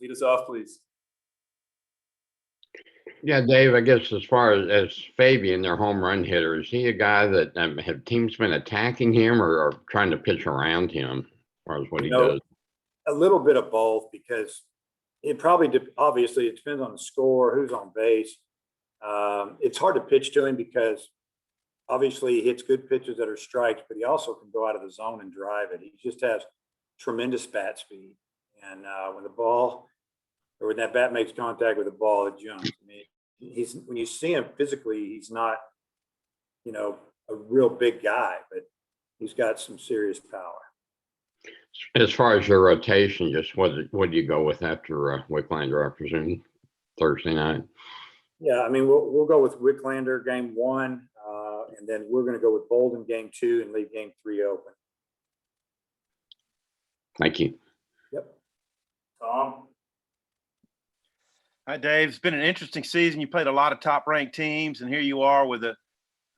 Lead us off, please. Yeah, Dave, I guess as far as Fabian, their home run hitter, is he a guy that have teams been attacking him or trying to pitch around him as far as what he does? A little bit of both, because it probably obviously it depends on the score, who's on base. It's hard to pitch to him because obviously he hits good pitches that are strikes, but he also can go out of the zone and drive it. He just has tremendous bat speed, and when the ball or when that bat makes contact with the ball, it jumps. I mean, when you see him physically, he's not, a real big guy, but he's got some serious power. As far as your rotation, just what do you go with after Wicklander, I presume, Thursday night? Yeah, I mean, we'll go with Wicklander game 1, and then we're going to go with Bolden game 2 and leave game 3 open. Thank you. Yep. Tom? Hi, Dave. It's been an interesting season. You played a lot of top-ranked teams, and here you are with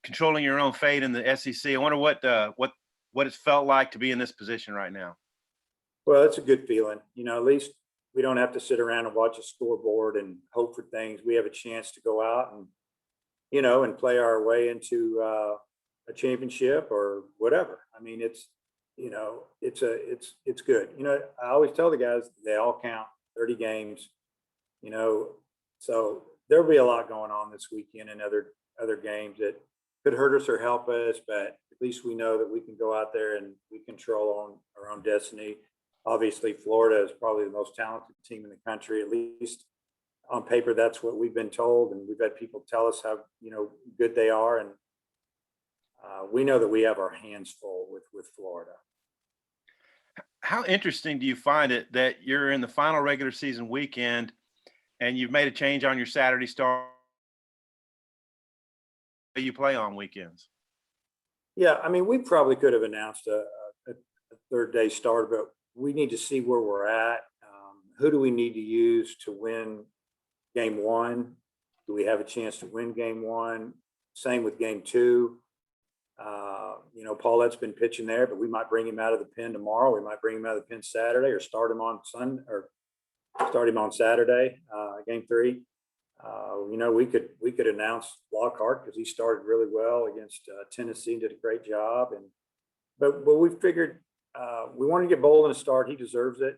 controlling your own fate in the SEC. I wonder what it's felt like to be in this position right now. Well, it's a good feeling. At least we don't have to sit around and watch a scoreboard and hope for things. We have a chance to go out and, and play our way into a championship or whatever. I mean, it's good. I always tell the guys they all count, 30 games. So there'll be a lot going on this weekend and other games that could hurt us or help us, but at least we know that we can go out there and we control our own destiny. Obviously, Florida is probably the most talented team in the country, at least on paper. That's what we've been told, and we've had people tell us how good they are, and we know that we have our hands full with Florida. How interesting do you find it that you're in the final regular season weekend and you've made a change on your Saturday start? You play on weekends? Yeah, I mean, we probably could have announced a third day start, but we need to see where we're at. Who do we need to use to win game 1? Do we have a chance to win game 1? Same with game 2. Paulette's been pitching there, but we might bring him out of the pen tomorrow. We might bring him out of the pen Saturday, or start him on Saturday, game 3. We could announce Lockhart because he started really well against Tennessee, did a great job. But we figured we wanted to get Bolden a start. He deserves it.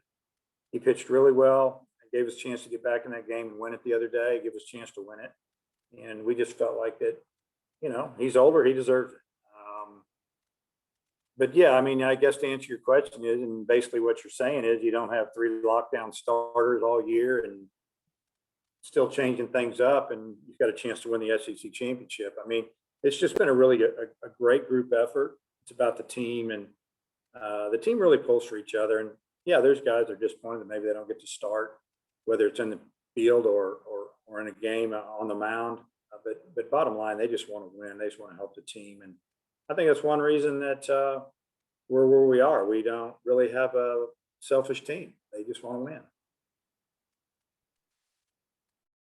He pitched really well. It gave us a chance to get back in that game and win it the other day. Give us a chance to win it. And we just felt like that, he's older. He deserves it. But yeah, I mean, I guess to answer your question is, and basically what you're saying is, you don't have 3 lockdown starters all year and still changing things up, and you've got a chance to win the SEC championship. I mean, it's just been a great group effort. It's about the team, and the team really pulls for each other. And yeah, there's guys that are disappointed that maybe they don't get to start, whether it's in the field or in a game on the mound. But bottom line, they just want to win. They just want to help the team. And I think that's one reason that we're where we are. We don't really have a selfish team. They just want to win.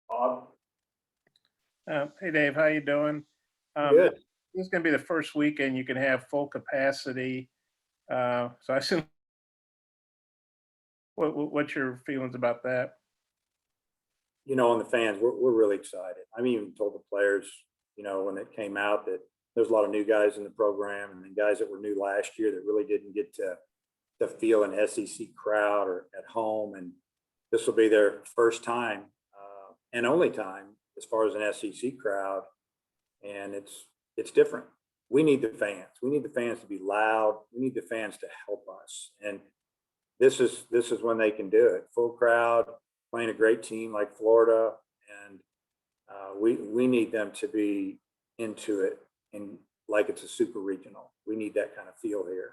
Bob? Hey, Dave, how you doing? Good. This is going to be the first weekend you can have full capacity. So I assume, what's your feelings about that? On the fans, we're really excited. I even told the players, when it came out, that there's a lot of new guys in the program, and then guys that were new last year that really didn't get to feel an SEC crowd or at home. And this will be their first time and only time as far as an SEC crowd. And it's different. We need the fans. We need the fans to be loud. We need the fans to help us. And this is when they can do it. Full crowd, playing a great team like Florida. And we need them to be into it and like it's a super regional. We need that kind of feel here.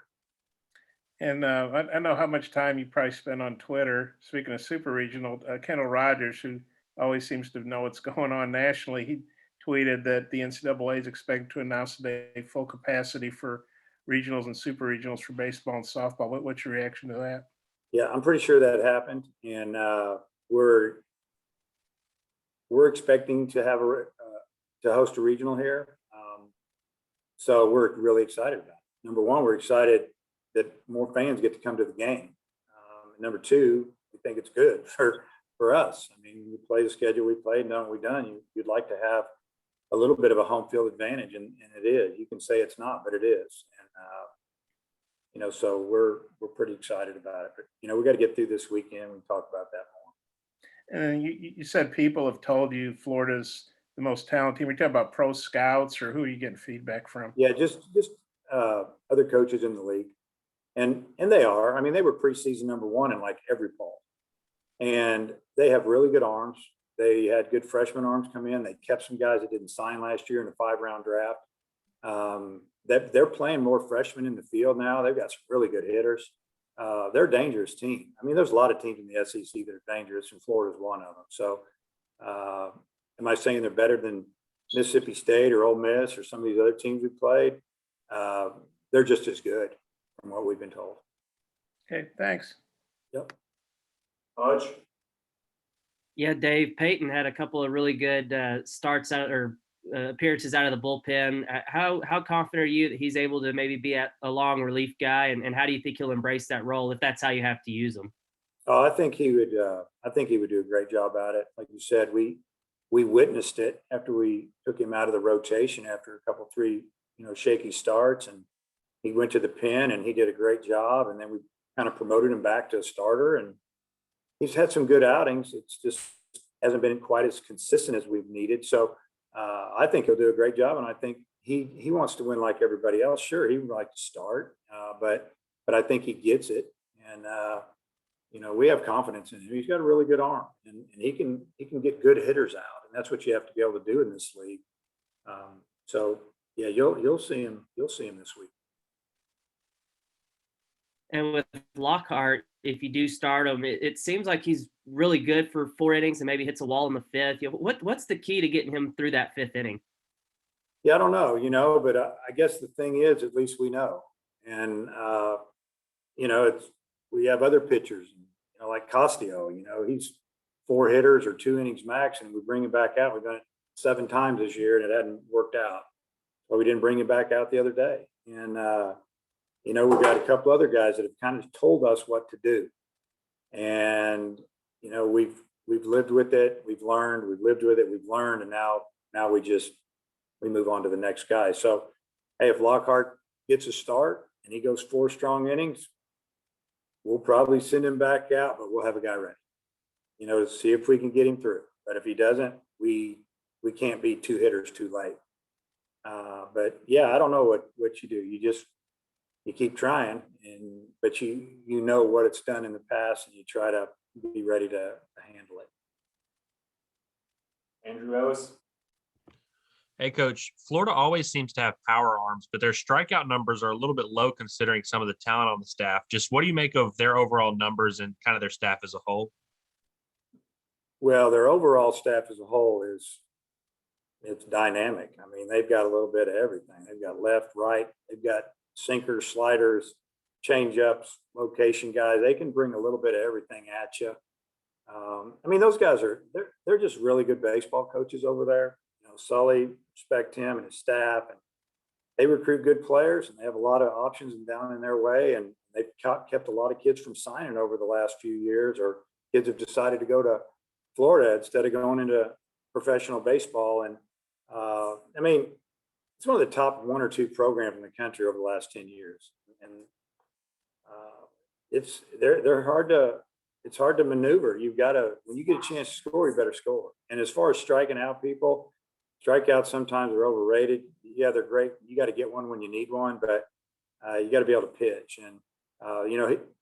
And I know how much time you probably spend on Twitter. Speaking of super regional, Kendall Rogers, who always seems to know what's going on nationally, he tweeted that the NCAA is expected to announce today full capacity for regionals and super regionals for baseball and softball. What's your reaction to that? Yeah, I'm pretty sure that happened, and we're expecting to have to host a regional here. So we're really excited about it. Number one, we're excited that more fans get to come to the game. Number two, think it's good for us. I mean, we play the schedule we played, done what we done. You'd like to have a little bit of a home field advantage, and it is. You can say it's not, but it is. And so we're pretty excited about it. But we got to get through this weekend. We can talk about that more. And you said people have told you Florida's the most talented team. Are you talking about pro scouts, or who are you getting feedback from? Yeah, just other coaches in the league, and they are. I mean, they were preseason #1 in like every poll, and they have really good arms. They had good freshman arms come in. They kept some guys that didn't sign last year in the 5-round draft. They're playing more freshmen in the field now. They've got some really good hitters. They're a dangerous team. I mean, there's a lot of teams in the SEC that are dangerous, and Florida's one of them. So, am I saying they're better than Mississippi State or Ole Miss or some of these other teams we played? They're just as good from what we've been told. Okay, thanks. Yep. Hodge? Yeah, Dave, Payton had a couple of really good starts out or appearances out of the bullpen. How confident are you that he's able to maybe be a long relief guy, and how do you think he'll embrace that role if that's how you have to use him? Oh, I think he would. I think he would do a great job at it. Like you said, we witnessed it after we took him out of the rotation after a couple, 3, shaky starts, and he went to the pen and he did a great job. And then we kind of promoted him back to a starter, and he's had some good outings. It's just hasn't been quite as consistent as we've needed. So I think he'll do a great job, and I think he wants to win like everybody else. Sure, he would like to start, but I think he gets it, and we have confidence in him. He's got a really good arm, and he can get good hitters out, and that's what you have to be able to do in this league. So yeah, you'll see him this week. And with Lockhart, if you do start him, it seems like he's really good for 4 innings and maybe hits a wall in the 5th. What's the key to getting him through that 5th inning? Yeah, I don't know, but I guess the thing is, at least we know. And, we have other pitchers, like Castillo, he's 4 hitters or 2 innings max, and we bring him back out. We've done it 7 times this year, and it hadn't worked out. So we didn't bring him back out the other day. And, we've got a couple other guys that have kind of told us what to do. And, we've lived with it. We've learned, we've lived with it. We've learned. And now we move on to the next guy. So, hey, if Lockhart gets a start and he goes 4 strong innings, we'll probably send him back out, but we'll have a guy ready, to see if we can get him through. But if he doesn't, we can't be 2 hitters too late. But yeah, I don't know what you do. You keep trying, but you know what it's done in the past, and you try to be ready to handle it. Andrew Ellis? Hey, Coach, Florida always seems to have power arms, but their strikeout numbers are a little bit low considering some of the talent on the staff. Just what do you make of their overall numbers and kind of their staff as a whole? Well, their overall staff as a whole it's dynamic. I mean, they've got a little bit of everything. They've got left, right. They've got sinkers, sliders, change-ups, location guys. They can bring a little bit of everything at you. I mean, those guys they're just really good baseball coaches over there. Sully, respect him and his staff, and they recruit good players, and they have a lot of options down in their way, and they've kept a lot of kids from signing over the last few years, or kids have decided to go to Florida instead of going into professional baseball. And I mean, it's one of the top 1 or 2 programs in the country over the last 10 years, and it's hard to maneuver. You've got to, when you get a chance to score, you better score. And as far as striking out people, strikeouts sometimes are overrated. Yeah, they're great. You got to get one when you need one, but you got to be able to pitch. And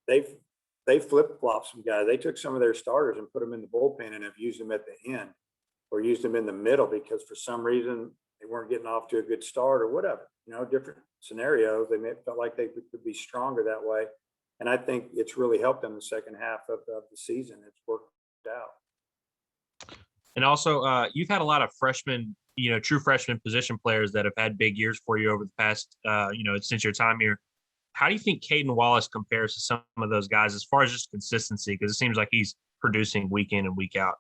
they flip-flopped some guys. They took some of their starters and put them in the bullpen and have used them at the end or used them in the middle because for some reason they weren't getting off to a good start or whatever. Different scenarios. They felt like they could be stronger that way. And I think it's really helped them the second half of the season. It's worked out. And also, you've had a lot of freshmen, true freshman position players that have had big years for you over the past, since your time here. How do you think Caden Wallace compares to some of those guys as far as just consistency? Because it seems like he's producing week in and week out.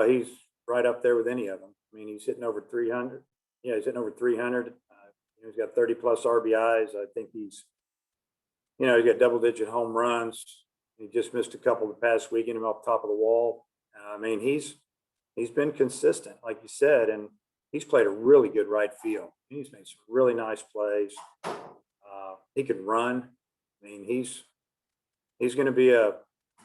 He's right up there with any of them. I mean, he's hitting over 300. Yeah, he's hitting over 300. He's got 30 plus RBIs. I think he's got double-digit home runs. He just missed a couple the past week, getting him off the top of the wall. I mean, he's been consistent, like you said, and he's played a really good right field. He's made some really nice plays. He can run. I mean, he's going to be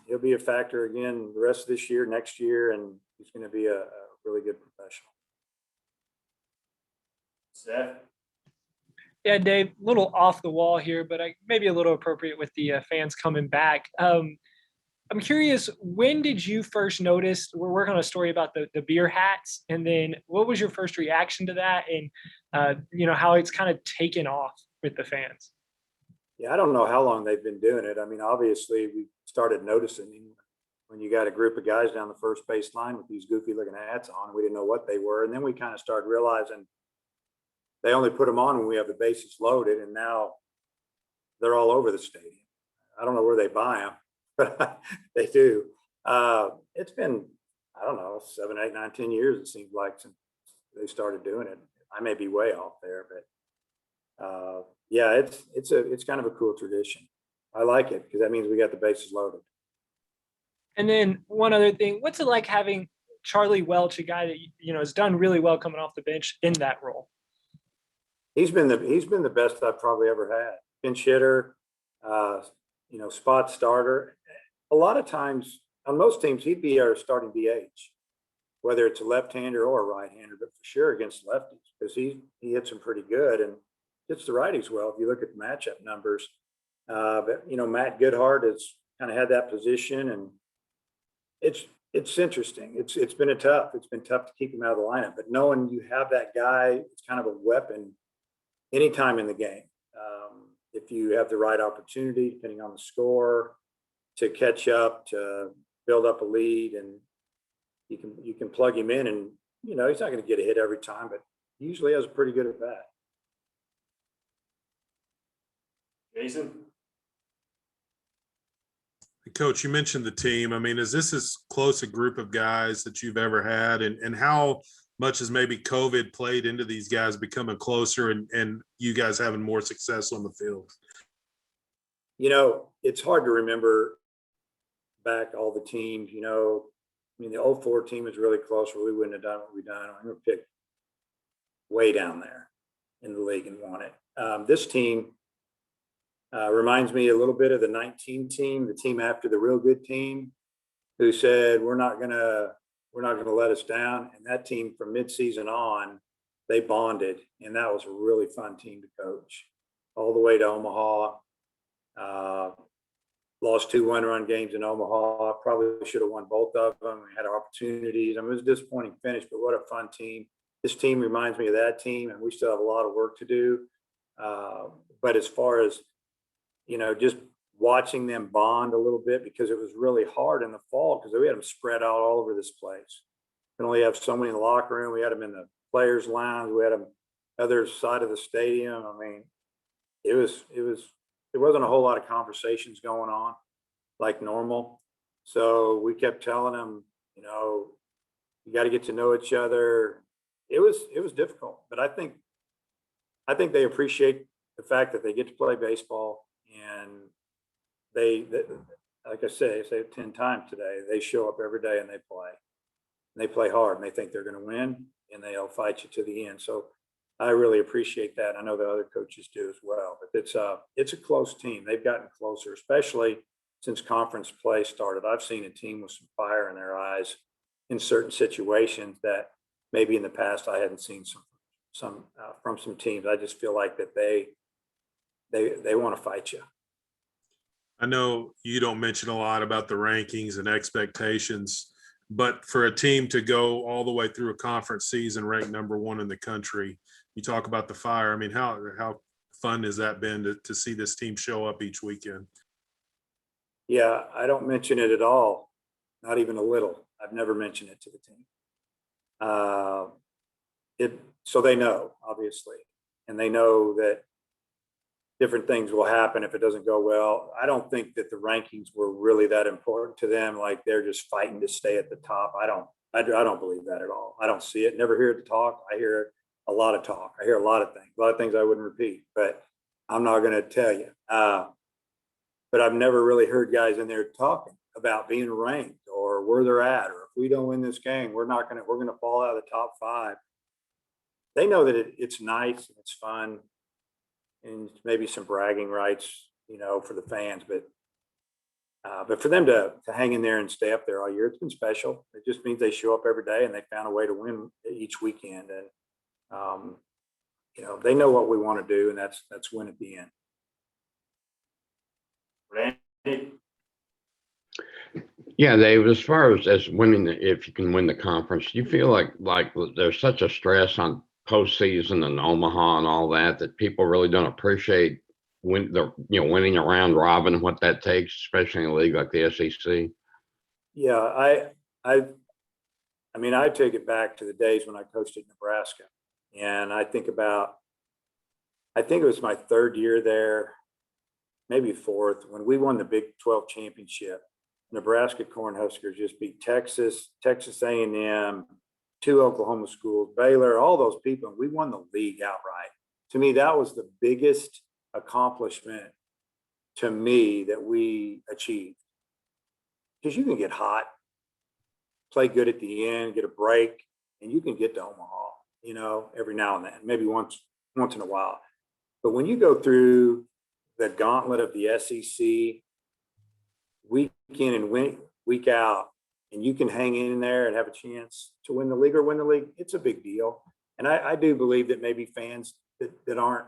he'll be a factor again the rest of this year, next year, and he's going to be a really good professional. Seth? Yeah, Dave, a little off the wall here, but maybe a little appropriate with the fans coming back. I'm curious, when did you first notice, we're working on a story about the beer hats, and then what was your first reaction to that, and how it's kind of taken off with the fans? Yeah, I don't know how long they've been doing it. I mean, obviously we started noticing when you got a group of guys down the first base line with these goofy looking hats on. We didn't know what they were. And then we kind of started realizing they only put them on when we have the bases loaded, and now they're all over the stadium. I don't know where they buy them, but they do. It's been, I don't know, 7, 8, 9, 10 years, it seems like, since they started doing it. I may be way off there, but yeah, it's kind of a cool tradition. I like it because that means we got the bases loaded. And then one other thing, what's it like having Charlie Welch, a guy that has done really well coming off the bench, in that role? He's been the best I've probably ever had. Pinch hitter, spot starter. A lot of times on most teams, he'd be our starting DH, whether it's a left-hander or a right-hander, but for sure against lefties, because he hits them pretty good and hits the righties well. If you look at the matchup numbers, but Matt Goodhart has kind of had that position, and it's interesting. It's been tough to keep him out of the lineup, but knowing you have that guy, it's kind of a weapon anytime in the game. If you have the right opportunity, depending on the score, to catch up, to build up a lead, and you can plug him in, and he's not going to get a hit every time, but he usually has a pretty good at bat. Jason? Coach, you mentioned the team. I mean, is this as close a group of guys that you've ever had? And how much has maybe COVID played into these guys becoming closer and you guys having more success on the field? It's hard to remember back all the teams. The 04 team is really close, or we wouldn't have done what we've done. I'm going to pick way down there in the league and won it. This team reminds me a little bit of the 19 team, the team after the real good team, who said, we're not going to let us down. And that team from midseason on, they bonded, and that was a really fun team to coach all the way to Omaha. Lost 2 one-run games in Omaha. Probably should have won both of them. We had opportunities. I mean, it was a disappointing finish, but what a fun team. This team reminds me of that team, and we still have a lot of work to do. But as far as, just watching them bond a little bit, because it was really hard in the fall because we had them spread out all over this place. We only have so many in the locker room. We had them in the players' lounge. We had them other side of the stadium. I mean, there wasn't a whole lot of conversations going on like normal. So we kept telling them, you got to get to know each other. It was difficult, but I think they appreciate the fact that they get to play baseball, and they like I say it 10 times today, they show up every day and they play. And they play hard, and they think they're going to win, and they'll fight you to the end. So I really appreciate that. I know the other coaches do as well, but it's a close team. They've gotten closer, especially since conference play started. I've seen a team with some fire in their eyes in certain situations that maybe in the past I hadn't seen some from some teams. I just feel like that they want to fight you. I know you don't mention a lot about the rankings and expectations, but for a team to go all the way through a conference season ranked number 1 in the country, you talk about the fire. I mean, how fun has that been to see this team show up each weekend? Yeah, I don't mention it at all, not even a little. I've never mentioned it to the team. So they know, obviously, and they know that different things will happen if it doesn't go well. I don't think that the rankings were really that important to them. Like they're just fighting to stay at the top. I don't believe that at all. I don't see it. Never hear it talk. I hear a lot of talk. I hear a lot of things I wouldn't repeat, but I'm not going to tell you. but I've never really heard guys in there talking about being ranked or where they're at, or if we don't win this game, we're going to fall out of the top 5. They know that it's nice and it's fun and maybe some bragging rights, for the fans, but for them to hang in there and stay up there all year, it's been special. It just means they show up every day and they found a way to win each weekend. And, they know what we want to do, and that's win at the end. Randy, Yeah, Dave, as far as winning, if you can win the conference, do you feel like there's such a stress on postseason and Omaha and all that people really don't appreciate winning a round robin, what that takes, especially in a league like the SEC? Yeah, I take it back to the days when I coached at Nebraska, and I think it was my 3rd year there, maybe 4th, when we won the Big 12 championship. Nebraska Cornhuskers just beat Texas A&M, 2 Oklahoma schools, Baylor, all those people. We won the league outright. To me, that was the biggest accomplishment to me that we achieved. Because you can get hot, play good at the end, get a break, and you can get to Omaha, every now and then, maybe once in a while. But when you go through the gauntlet of the SEC, week in and week out, and you can hang in there and have a chance to win the league, it's a big deal. And I do believe that maybe fans that aren't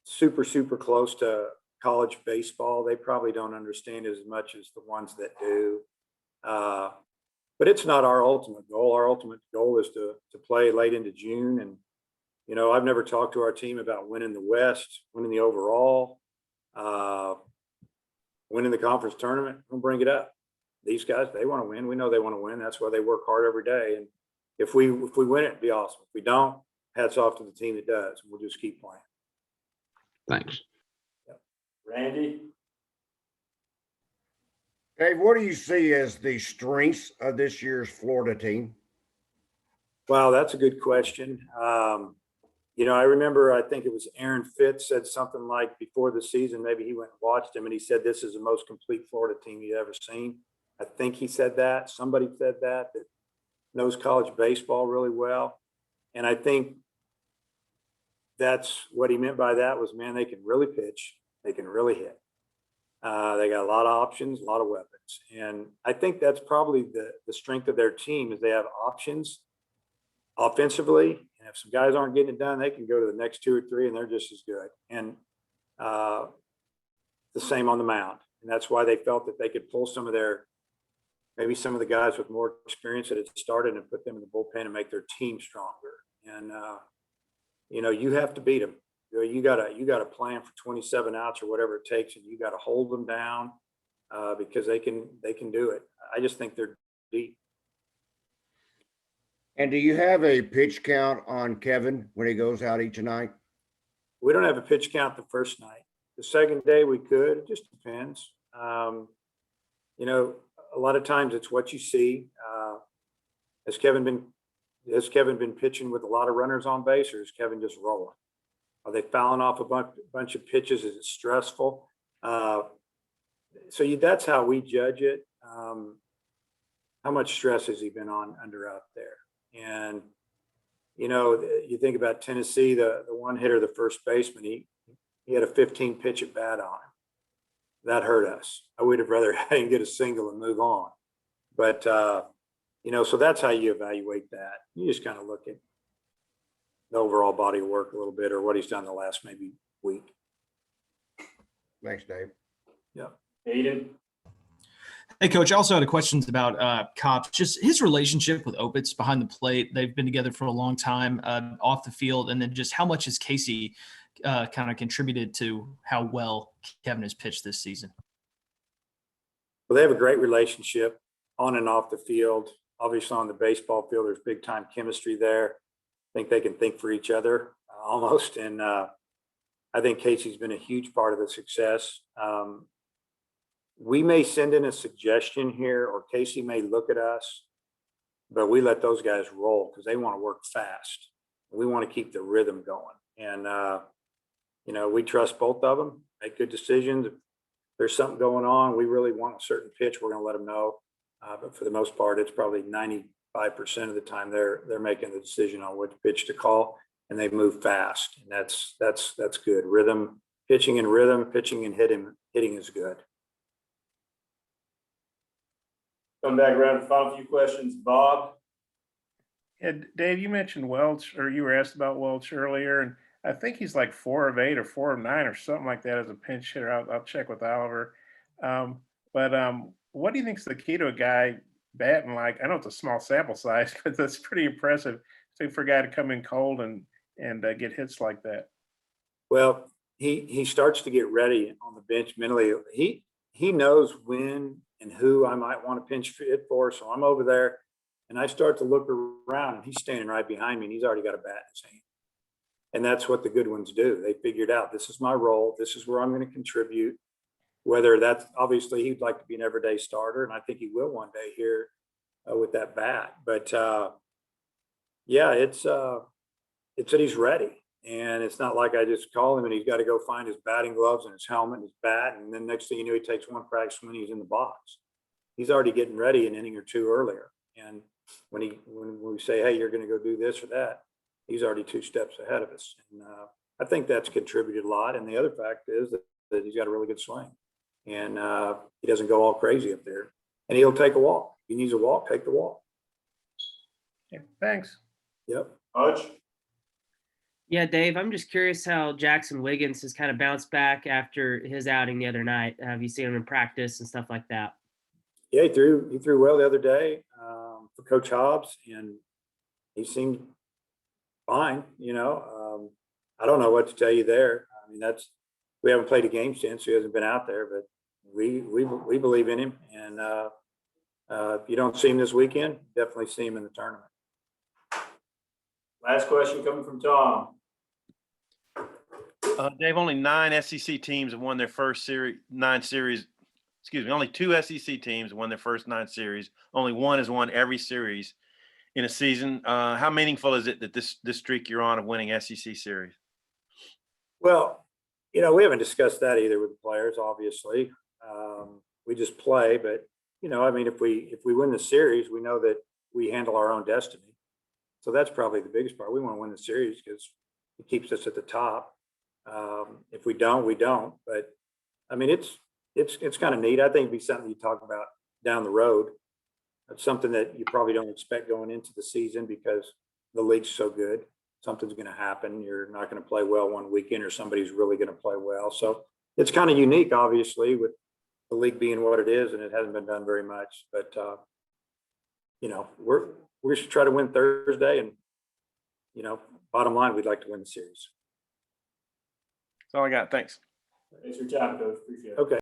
super, super close to college baseball, they probably don't understand as much as the ones that do. But it's not our ultimate goal. Our ultimate goal is to play late into June. And, I've never talked to our team about winning the West, winning the overall, winning the conference tournament. We'll bring it up. These guys, they want to win. We know they want to win. That's why they work hard every day. And if we win it, it'd be awesome. If we don't, hats off to the team that does. We'll just keep playing. Thanks. Randy, Dave, what do you see as the strengths of this year's Florida team? Wow, that's a good question. I remember, I think it was Aaron Fitz said something like before the season, maybe he went and watched him, and he said, this is the most complete Florida team you've ever seen. I think he said that. Somebody said that knows college baseball really well. And I think that's what he meant by that was, man, they can really pitch. They can really hit. They got a lot of options, a lot of weapons. And I think that's probably the strength of their team is they have options offensively. And if some guys aren't getting it done, they can go to the next 2 or 3 and they're just as good. And the same on the mound. And that's why they felt that they could pull maybe some of the guys with more experience that had started and put them in the bullpen and make their team stronger. And, you have to beat them. You got to plan for 27 outs or whatever it takes, and you got to hold them down because they can do it. I just think they're deep. And do you have a pitch count on Kevin when he goes out each night? We don't have a pitch count the first night. The second day we could. It just depends. A lot of times it's what you see. Has Kevin been pitching with a lot of runners on base, or is Kevin just rolling? Are they fouling off a bunch of pitches? Is it stressful? That's how we judge it. How much stress has he been under out there? And, you think about Tennessee, the one hitter, the first baseman, he had a 15 pitch at bat on him. That hurt us. I would have rather had him get a single and move on. But, so that's how you evaluate that. You just kind of look at the overall body of work a little bit, or what he's done the last maybe week. Thanks, Dave. Yeah. Caden, Hey, Coach, I also had a questions about Kopp, just his relationship with Opitz behind the plate. They've been together for a long time off the field. And then just how much has Casey kind of contributed to how well Kevin has pitched this season? Well, they have a great relationship on and off the field. Obviously on the baseball field, there's big time chemistry there. I think they can think for each other almost. And I think Casey's been a huge part of the success. We may send in a suggestion here, or Casey may look at us, but we let those guys roll because they want to work fast. We want to keep the rhythm going. And, we trust both of them, make good decisions. If there's something going on, we really want a certain pitch, we're gonna let them know. But for the most part, it's probably 95% of the time they're making the decision on which pitch to call, and they move fast. And that's good. Rhythm, pitching and hitting is good. Come back around to the final few questions. Bob? Yeah, Dave, you mentioned Welch, or you were asked about Welch earlier, and I think he's like 4 of 8 or 4 of 9 or something like that as a pinch hitter. I'll check with Oliver. But what do you think's the key to a guy batting like? I know it's a small sample size, but that's pretty impressive for a guy to come in cold and get hits like that. Well, he starts to get ready on the bench mentally. He knows when and who I might want to pinch hit for. So I'm over there and I start to look around and he's standing right behind me and he's already got a bat in his hand. And that's what the good ones do. They figured out, this is my role. This is where I'm going to contribute. Whether that's, obviously he'd like to be an everyday starter, and I think he will one day here with that bat. But yeah, it's that he's ready. And it's not like I just call him and he's got to go find his batting gloves and his helmet and his bat. And then next thing you know, he takes one practice swing, he's in the box. He's already getting ready an inning or two earlier. And when we say, hey, you're going to go do this or that, he's already 2 steps ahead of us. And I think that's contributed a lot. And the other fact is that he's got a really good swing. And he doesn't go all crazy up there. And he'll take a walk. If he needs a walk, take the walk. Yeah, thanks. Yep. Hutch? Yeah, Dave, I'm just curious how Jackson Wiggins has kind of bounced back after his outing the other night. Have you seen him in practice and stuff like that? Yeah, he threw well the other day for Coach Hobbs, and he seemed fine. I don't know what to tell you there. I mean, we haven't played a game since, so he hasn't been out there, but we believe in him. And if you don't see him this weekend, definitely see him in the tournament. Last question coming from Tom. Dave, only 9 SEC teams have won their first 9 series. Excuse me, only 2 SEC teams have won their first 9 series. Only one has won every series in a season. How meaningful is it that this streak you're on of winning SEC series? Well, we haven't discussed that either with the players, obviously. We just play, but, I mean, if we win the series, we know that we handle our own destiny. So that's probably the biggest part. We want to win the series because it keeps us at the top. If we don't, we don't. But I mean, it's kind of neat. I think it'd be something you talk about down the road. It's something that you probably don't expect going into the season because the league's so good. Something's going to happen. You're not going to play well one weekend, or somebody's really going to play well. So it's kind of unique, obviously, with the league being what it is, and it hasn't been done very much. But we should try to win Thursday, and bottom line, we'd like to win the series. That's all I got. Thanks. Thanks for your time, Coach. Appreciate it. Okay.